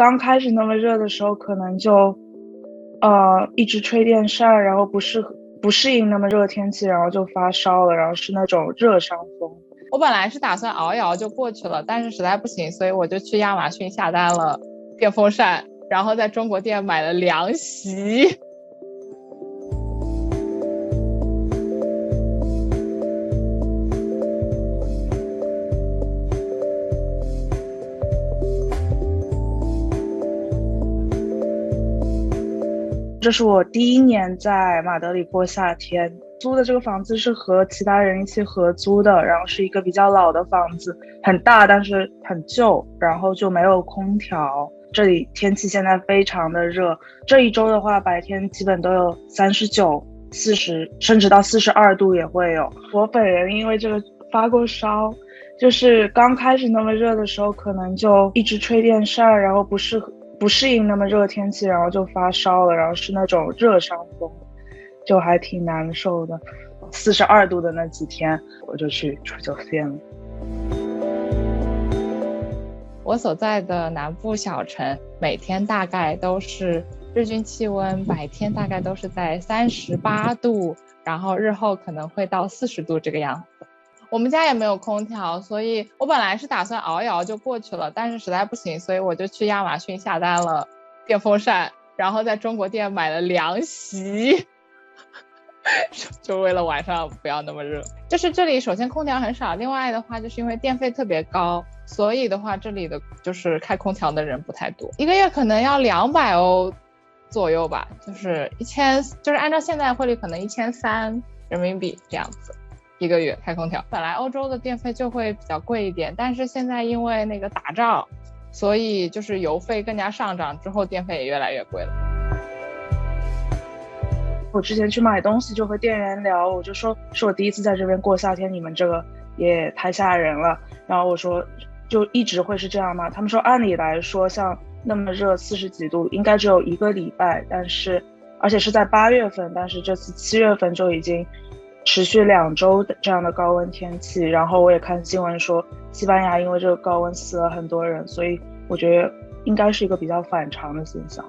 刚开始那么热的时候，可能就一直吹电扇，然后不适应那么热天气，然后就发烧了，然后是那种热伤风。我本来是打算熬一熬就过去了，但是实在不行，所以我就去亚马逊下单了电风扇，然后在中国店买了凉席。这是我第一年在马德里过夏天，租的这个房子是和其他人一起合租的，然后是一个比较老的房子，很大但是很旧，然后就没有空调。这里天气现在非常的热，这一周的话白天基本都有39、40甚至到42度也会有。我本人因为这个发过烧，就是刚开始那么热的时候可能就一直吹电扇，然后不适应那么热天气，然后就发烧了，然后是那种热伤风，就还挺难受的。42度的那几天我就去住酒店了。我所在的南部小城每天大概都是日均气温，白天大概都是在38度，然后日后可能会到40度这个样子。我们家也没有空调，所以我本来是打算熬一熬就过去了，但是实在不行，所以我就去亚马逊下单了电风扇，然后在中国店买了凉席。就为了晚上不要那么热。就是这里首先空调很少，另外的话就是因为电费特别高，所以的话这里的就是开空调的人不太多，一个月可能要200欧左右吧，就是就是按照现在汇率可能1300人民币这样子一个月开空调。本来欧洲的电费就会比较贵一点，但是现在因为那个打仗，所以就是油费更加上涨，之后电费也越来越贵了。我之前去买东西就和店员聊，我就说是我第一次在这边过夏天，你们这个也太吓人了。然后我说就一直会是这样吗？他们说按理来说像那么热40几度应该只有1个礼拜，而且是在8月份，但是这次7月份就已经持续2周的这样的高温天气。然后我也看新闻说西班牙因为这个高温死了很多人，所以我觉得应该是一个比较反常的现象。